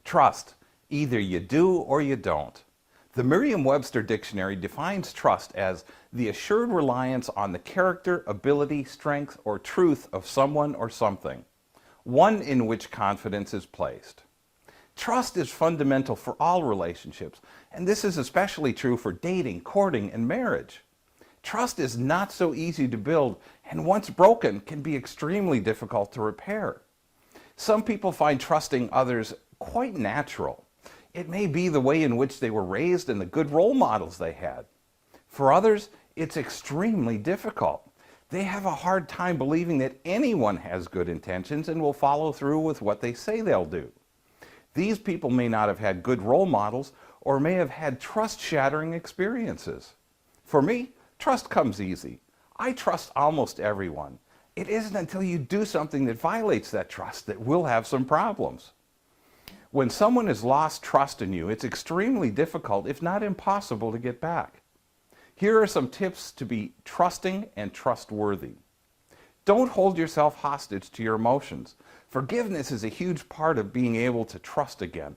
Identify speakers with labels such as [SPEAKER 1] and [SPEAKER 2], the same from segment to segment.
[SPEAKER 1] Trust. Either you do or you don't. The Merriam-Webster Dictionary defines trust as the assured reliance on the character, ability, strength, or truth of someone or something, one in which confidence is placed. Trust is fundamental for all relationships, and this is especially true for dating, courting, and marriage. Trust is not so easy to build, and once broken, can be extremely difficult to repair. Some people find trusting others quite natural. It may be the way in which they were raised and the good role models they had. For others, it's extremely difficult. They have a hard time believing that anyone has good intentions and will follow through with what they say they'll do. These people may not have had good role models or may have had trust-shattering experiences. For me, trust comes easy. I trust almost everyone. It isn't until you do something that violates that trust that we'll have some problems. When someone has lost trust in you, it's extremely difficult, if not impossible, to get back. Here are some tips to be trusting and trustworthy. Don't hold yourself hostage to your emotions. Forgiveness is a huge part of being able to trust again.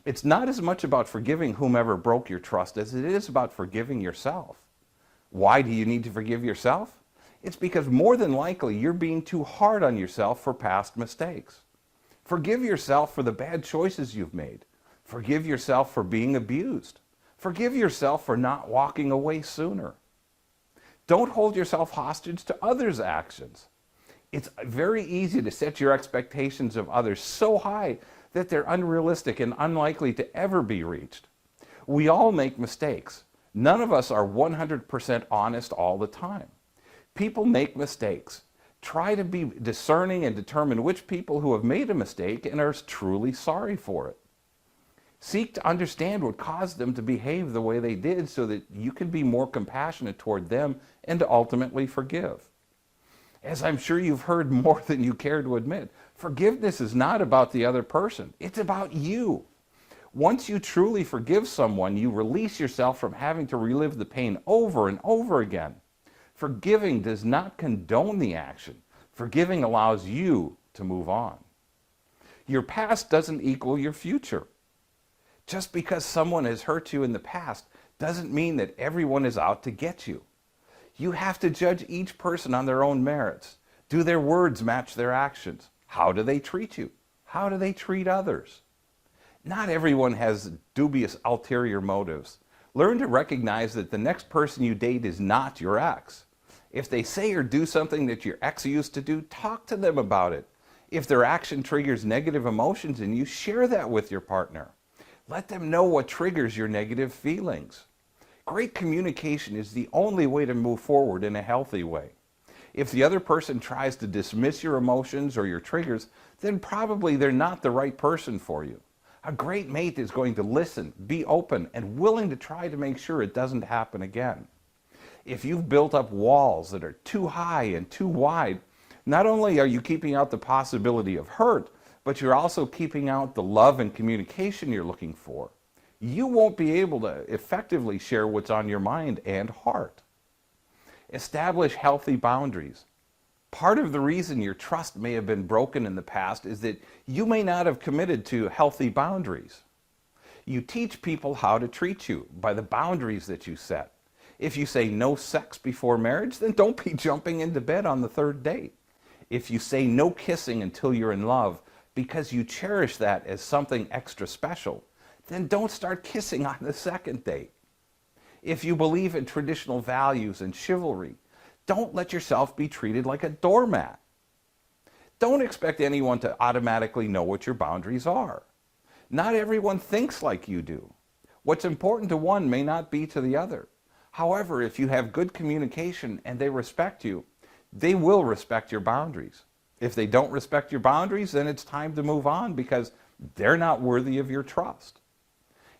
[SPEAKER 1] It's not as much about forgiving whomever broke your trust as it is about forgiving yourself. Why do you need to forgive yourself? It's because more than likely you're being too hard on yourself for past mistakes. Forgive yourself for the bad choices you've made. Forgive yourself for being abused. Forgive yourself for not walking away sooner. Don't hold yourself hostage to others' actions. It's very easy to set your expectations of others so high that they're unrealistic and unlikely to ever be reached. We all make mistakes. None of us are 100% honest all the time. People make mistakes. Try to be discerning and determine which people who have made a mistake and are truly sorry for it. Seek to understand what caused them to behave the way they did so that you can be more compassionate toward them and to ultimately forgive. As I'm sure you've heard more than you care to admit, forgiveness is not about the other person. It's about you. Once you truly forgive someone, you release yourself from having to relive the pain over and over again. Forgiving does not condone the action. Forgiving allows you to move on. Your past doesn't equal your future. Just because someone has hurt you in the past doesn't mean that everyone is out to get you. You have to judge each person on their own merits. Do their words match their actions? How do they treat you? How do they treat others? Not everyone has dubious ulterior motives. Learn to recognize that the next person you date is not your ex. If they say or do something that your ex used to do, talk to them about it. If their action triggers negative emotions in you, share that with your partner. Let them know what triggers your negative feelings. Great communication is the only way to move forward in a healthy way. If the other person tries to dismiss your emotions or your triggers, then probably they're not the right person for you. A great mate is going to listen, be open, and willing to try to make sure it doesn't happen again. If you've built up walls that are too high and too wide, not only are you keeping out the possibility of hurt, but you're also keeping out the love and communication you're looking for. You won't be able to effectively share what's on your mind and heart. Establish healthy boundaries. Part of the reason your trust may have been broken in the past is that you may not have committed to healthy boundaries. You teach people how to treat you by the boundaries that you set. If you say no sex before marriage, then don't be jumping into bed on the third date. If you say no kissing until you're in love because you cherish that as something extra special, then don't start kissing on the second date. If you believe in traditional values and chivalry, don't let yourself be treated like a doormat. Don't expect anyone to automatically know what your boundaries are. Not everyone thinks like you do. What's important to one may not be to the other. However, if you have good communication and they respect you, they will respect your boundaries. If they don't respect your boundaries, then it's time to move on because they're not worthy of your trust.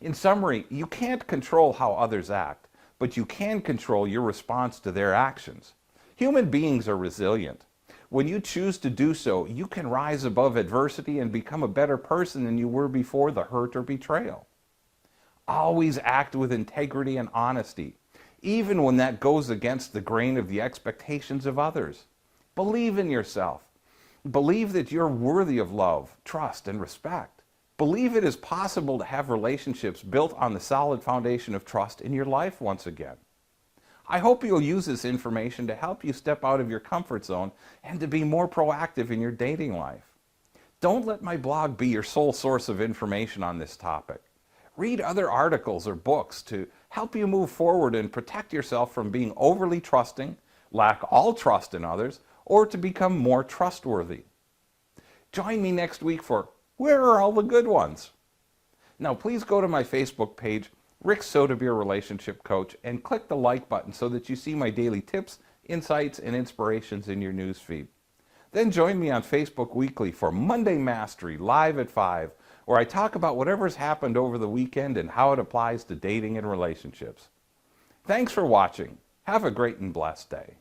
[SPEAKER 1] In summary, you can't control how others act, but you can control your response to their actions. Human beings are resilient. When you choose to do so, you can rise above adversity and become a better person than you were before the hurt or betrayal. Always act with integrity and honesty, even when that goes against the grain of the expectations of others. Believe in yourself. Believe that you're worthy of love, trust, and respect. Believe it is possible to have relationships built on the solid foundation of trust in your life once again. I hope you'll use this information to help you step out of your comfort zone and to be more proactive in your dating life. Don't let my blog be your sole source of information on this topic. Read other articles or books to help you move forward and protect yourself from being overly trusting, lack all trust in others, or to become more trustworthy. Join me next week for Where Are All the Good Ones? Now please go to my Facebook page, Rick Sodebeer Relationship Coach, and click the like button so that you see my daily tips, insights, and inspirations in your newsfeed. Then join me on Facebook weekly for Monday Mastery, live at 5, where I talk about whatever's happened over the weekend and how it applies to dating and relationships. Thanks for watching. Have a great and blessed day.